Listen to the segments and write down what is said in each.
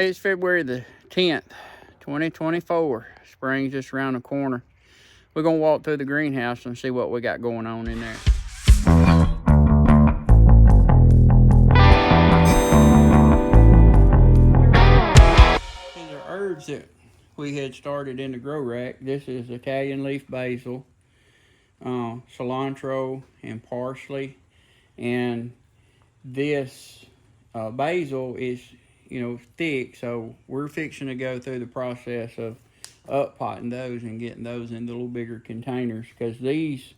It's February the 10th, 2024. Spring's just around the corner. We're going to walk through the greenhouse and see what we got going on in there. These are herbs that we had started in the grow rack. This is Italian leaf basil, cilantro, and parsley. And this basil is, thick, so we're fixing to go through the process of up-potting those and getting those into little bigger containers, because these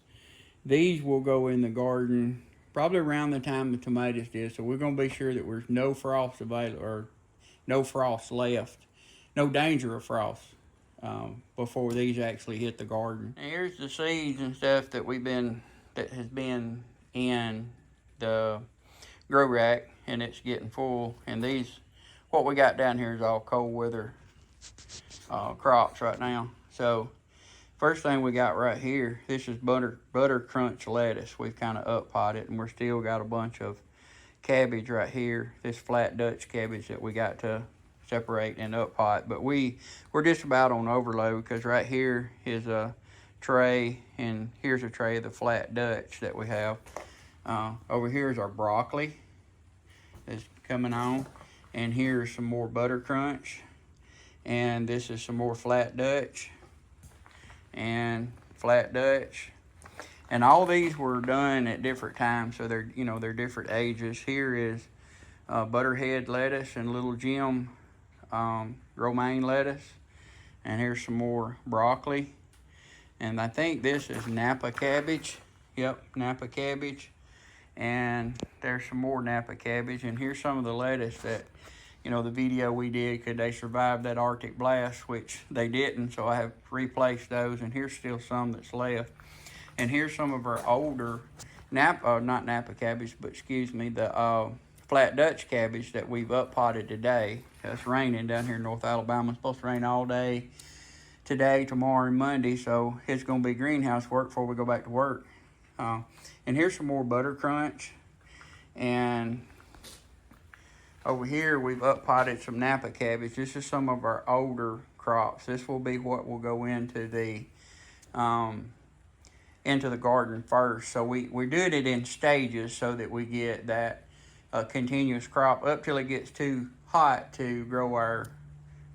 will go in the garden probably around the time the tomatoes did. So we're going to be sure that there's no frost available, or no frost left, no danger of frost before these actually hit the garden. And here's the seeds and stuff that has been in the grow rack, and it's getting full. And what we got down here is all cold weather crops right now. So first thing we got right here, this is butter crunch lettuce. We've kind of up potted, and we're still got a bunch of cabbage right here, this flat Dutch cabbage that we got to separate and up pot. But we're just about on overload, because right here is a tray, and here's a tray of the flat Dutch that we have. Over here is our broccoli that's coming on, and here's some more butter crunch, and this is some more flat Dutch and flat Dutch. And all these were done at different times, so they're different ages. Here is butterhead lettuce and little Jim romaine lettuce, and here's some more broccoli, and I think this is Napa cabbage. Yep, Napa cabbage. And there's some more Napa cabbage, and here's some of the lettuce that, the video we did, could they survive that Arctic blast, which they didn't, so I have replaced those, and here's still some that's left. And here's some of our older not Napa cabbage, but the flat Dutch cabbage that we've up potted today. It's raining down here in North Alabama. It's supposed to rain all day today, tomorrow, and Monday, so it's going to be greenhouse work before we go back to work. And here's some more butter crunch, and over here we've up potted some Napa cabbage. This is some of our older crops. This will be what will go into the garden first. So we're doing it in stages so that we get that continuous crop up till it gets too hot to grow our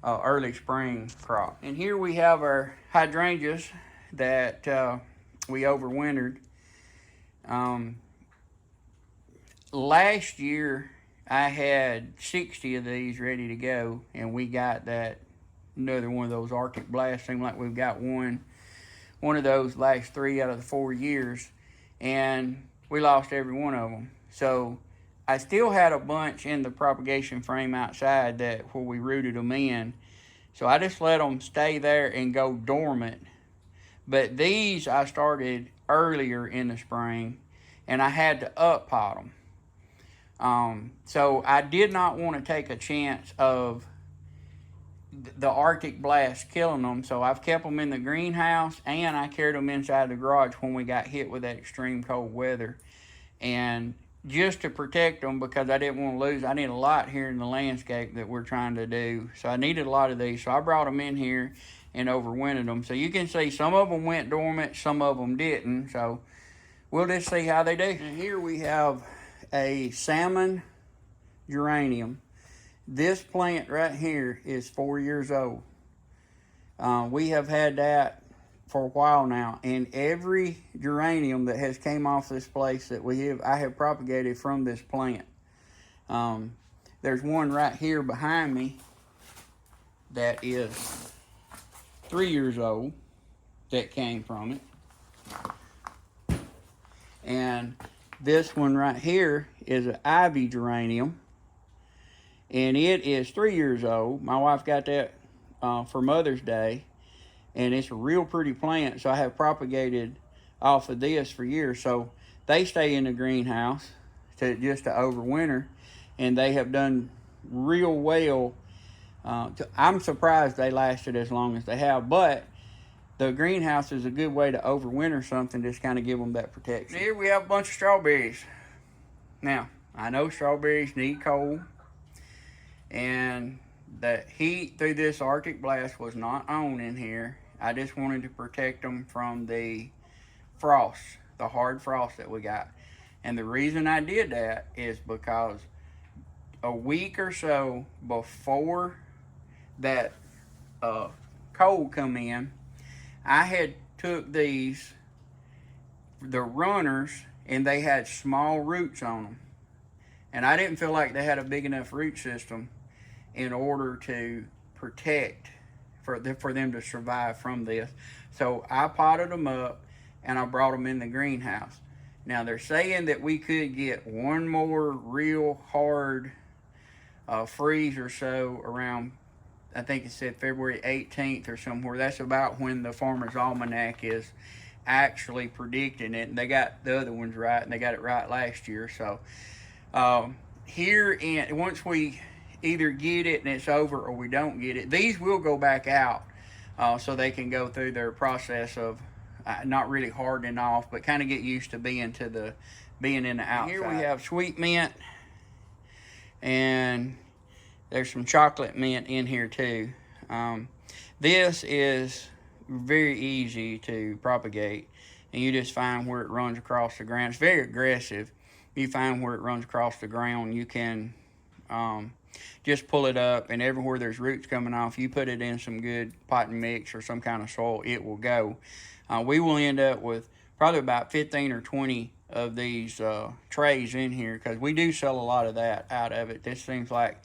early spring crop. And here we have our hydrangeas that we overwintered. Last year I had 60 of these ready to go, and we got another one of those Arctic blasts. Seemed like we've got one of those last 3 out of the 4 years, and we lost every one of them. So I still had a bunch in the propagation frame outside where we rooted them in, so I just let them stay there and go dormant. But these I started earlier in the spring, and I had to up pot them. So I did not want to take a chance of the Arctic blast killing them, so I've kept them in the greenhouse, and I carried them inside the garage when we got hit with that extreme cold weather. And just to protect them, because I didn't want to lose. I need a lot here in the landscape that we're trying to do, so I needed a lot of these. So I brought them in here and overwintered them. So you can see some of them went dormant, some of them didn't. So we'll just see how they do. And here we have a salmon geranium. This plant right here is 4 years old. We have had that for a while now, and every geranium that has came off this place that I have propagated from this plant. There's one right here behind me that is 3 years old that came from it. And this one right here is an ivy geranium, and it is 3 years old. My wife got that for Mother's Day, and it's a real pretty plant, so I have propagated off of this for years. So they stay in the greenhouse to overwinter, and they have done real well. I'm surprised they lasted as long as they have, but the greenhouse is a good way to overwinter something, just kind of give them that protection. Here we have a bunch of strawberries. Now, I know strawberries need cold, and the heat through this Arctic blast was not on in here. I just wanted to protect them from the frost, the hard frost that we got. And the reason I did that is because a week or so before that cold come in, I had took the runners, and they had small roots on them. And I didn't feel like they had a big enough root system in order to protect for them to survive from this. So I potted them up and I brought them in the greenhouse. Now they're saying that we could get one more real hard freeze or so around, I think it said February 18th or somewhere. That's about when the Farmer's Almanac is actually predicting it. And they got the other ones right, and they got it right last year. So once we either get it and it's over or we don't get it, these will go back out so they can go through their process of not really hardening off, but kind of get used to being in the outside. Here we have sweet mint, and there's some chocolate mint in here too. This is very easy to propagate, and you just find where it runs across the ground. It's very aggressive. You find where it runs across the ground, you can just pull it up, and everywhere there's roots coming off, you put it in some good potting mix or some kind of soil, it will go. We will end up with probably about 15 or 20 of these trays in here, because we do sell a lot of that out of it. This seems like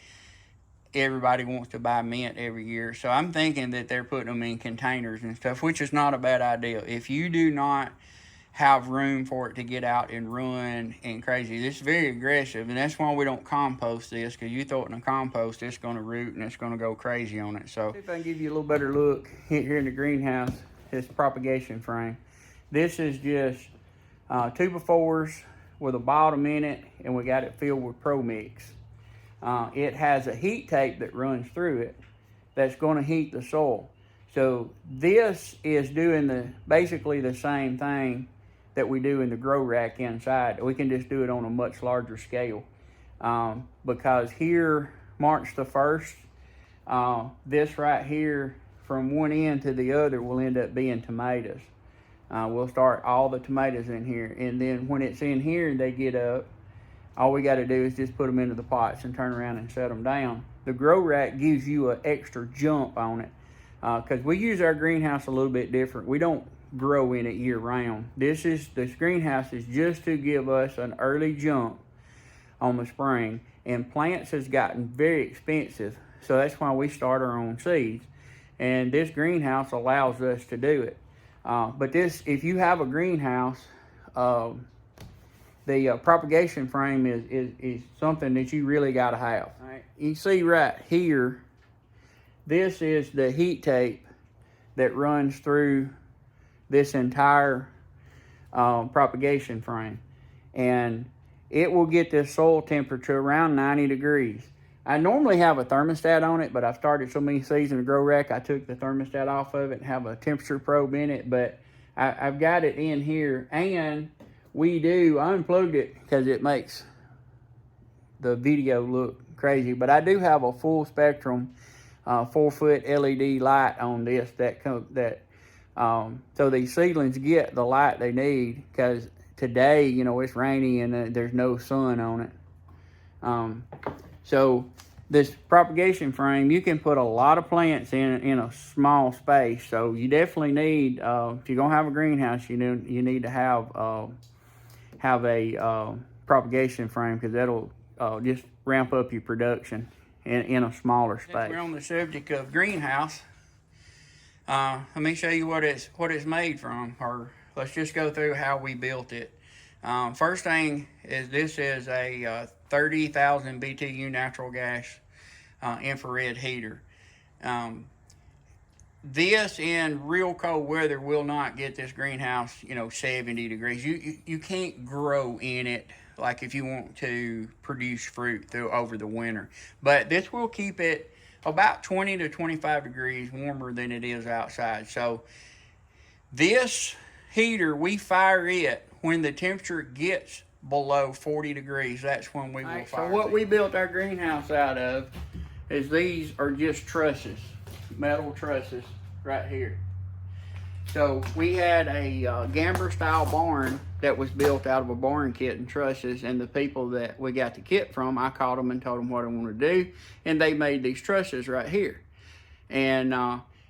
everybody wants to buy mint every year. So I'm thinking that they're putting them in containers and stuff, which is not a bad idea. If you do not have room for it to get out and run and crazy, this is very aggressive, and that's why we don't compost this, because you throw it in a compost, it's going to root and it's going to go crazy on it. So if I can give you a little better look here in the greenhouse, this propagation frame. This is just 2x4s with a bottom in it, and we got it filled with Pro Mix. It has a heat tape that runs through it that's going to heat the soil. So this is doing basically the same thing that we do in the grow rack inside. We can just do it on a much larger scale. Because here, March the 1st, this right here, from one end to the other, will end up being tomatoes. We'll start all the tomatoes in here, and then when it's in here and they get up, all we got to do is just put them into the pots and turn around and set them down. The grow rack gives you an extra jump on it, because we use our greenhouse a little bit different. We don't grow in it year round. This greenhouse is just to give us an early jump on the spring, and plants has gotten very expensive, so that's why we start our own seeds, and this greenhouse allows us to do it. But if you have a greenhouse, the propagation frame is something that you really got to have. All right. You see right here, this is the heat tape that runs through this entire propagation frame, and it will get this soil temperature around 90 degrees. I normally have a thermostat on it, but I've started so many seeds in the grow rack, I took the thermostat off of it and have a temperature probe in it, but I've got it in here, and I unplugged it because it makes the video look crazy, but I do have a full spectrum 4-foot LED light on this so these seedlings get the light they need, because today, it's rainy and there's no sun on it. So this propagation frame, you can put a lot of plants in a small space. So you definitely need, if you're gonna have a greenhouse, you need to have a propagation frame, because that'll just ramp up your production in a smaller space. Since we're on the subject of greenhouse, let me show you what it's made from, or let's just go through how we built it. First thing is, this is a 30,000 BTU natural gas infrared heater. This in real cold weather will not get this greenhouse 70 degrees. You can't grow in it like if you want to produce fruit over the winter, but this will keep it about 20 to 25 degrees warmer than it is outside. So this heater, we fire it when the temperature gets below 40 degrees. That's when we will fire it. So what we built our greenhouse out of is these are just trusses, metal trusses right here. So we had a Gamber style barn that was built out of a barn kit and trusses, and the people that we got the kit from, I called them and told them what I wanted to do, and they made these trusses right here. And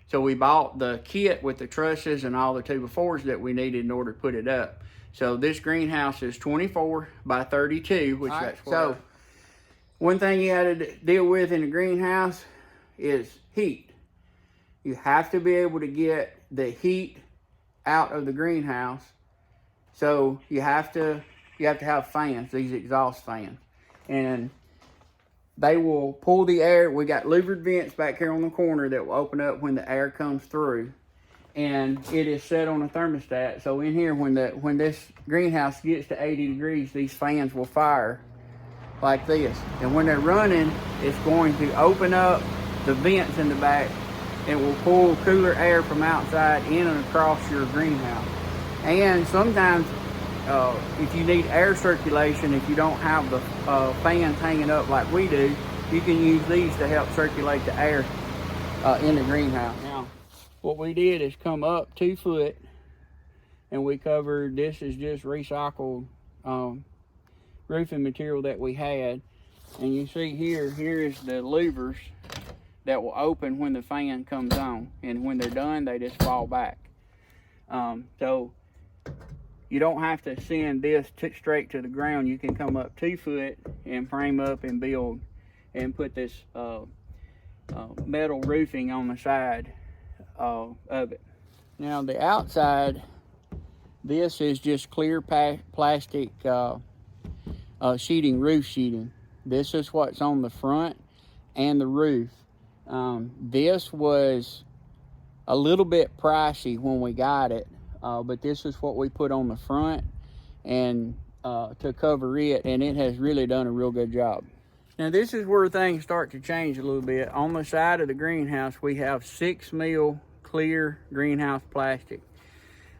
so we bought the kit with the trusses and all the 2x4s that we needed in order to put it up. So this greenhouse is 24 by 32, which that's what. So one thing you had to deal with in the greenhouse is heat. You have to be able to get the heat out of the greenhouse. So you have to have fans, these exhaust fans. And they will pull the air. We got louvered vents back here on the corner that will open up when the air comes through. And it is set on a thermostat. So in here, when this greenhouse gets to 80 degrees, these fans will fire like this. And when they're running, it's going to open up the vents in the back and will pull cooler air from outside in and across your greenhouse. And sometimes if you need air circulation, if you don't have the fans hanging up like we do, you can use these to help circulate the air in the greenhouse. Now, what we did is come up 2 foot, and we covered, this is just recycled roofing material that we had. And you see here is the louvers that will open when the fan comes on, and when they're done, they just fall back. So you don't have to send this straight to the ground. You can come up 2 foot and frame up and build and put this metal roofing on the side of it. Now the outside, this is just clear plastic sheeting, roof sheeting. This is what's on the front and the roof. This was a little bit pricey when we got it, but this is what we put on the front and to cover it, and it has really done a real good job. Now this is where things start to change a little bit. On the side of the greenhouse, we have 6 mil clear greenhouse plastic.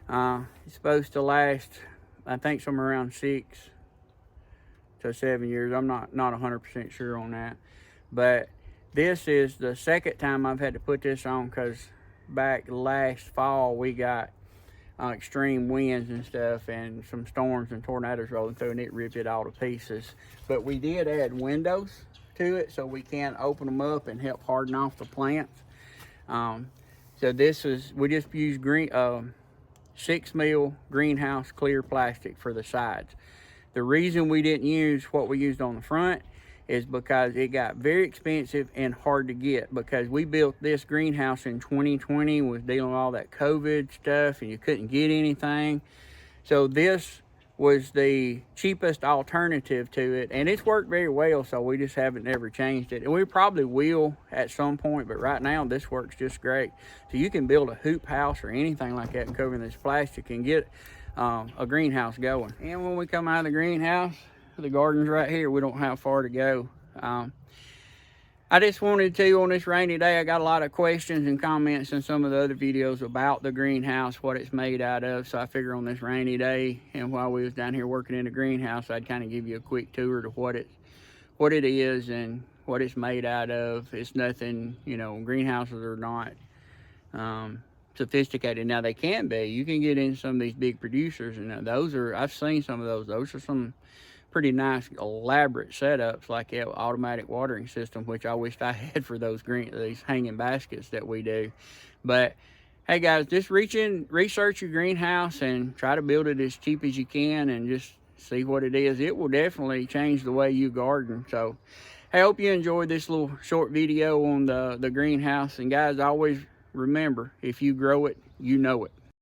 It's supposed to last, I think, somewhere around 6 to 7 years. I'm not 100% sure on that, but this is the second time I've had to put this on, because back last fall we got extreme winds and stuff and some storms and tornadoes rolling through, and it ripped it all to pieces. But we did add windows to it so we can open them up and help harden off the plants. So this is, we just used 6 mil greenhouse clear plastic for the sides. The reason we didn't use what we used on the front is because it got very expensive and hard to get, because we built this greenhouse in 2020, was dealing with all that COVID stuff, and you couldn't get anything. So this was the cheapest alternative to it, and it's worked very well, so we just haven't ever changed it. And we probably will at some point, but right now this works just great. So you can build a hoop house or anything like that and cover this plastic and get a greenhouse going. And when we come out of the greenhouse, the garden's right here. We don't have far to go. I just wanted to, on this rainy day, I got a lot of questions and comments in some of the other videos about the greenhouse, what it's made out of. So I figure on this rainy day, and while we was down here working in the greenhouse, I'd kind of give you a quick tour to what it is and what it's made out of. It's nothing, you know, greenhouses are not sophisticated. Now they can be. You can get in some of these big producers, and those are, I've seen some of those. Those are some pretty nice elaborate setups, like the automatic watering system, which I wished I had for these hanging baskets that we do. But hey guys, just research your greenhouse and try to build it as cheap as you can and just see what it is. It will definitely change the way you garden. So I hope you enjoyed this little short video on the greenhouse. And guys, always remember, if you grow it, you know it.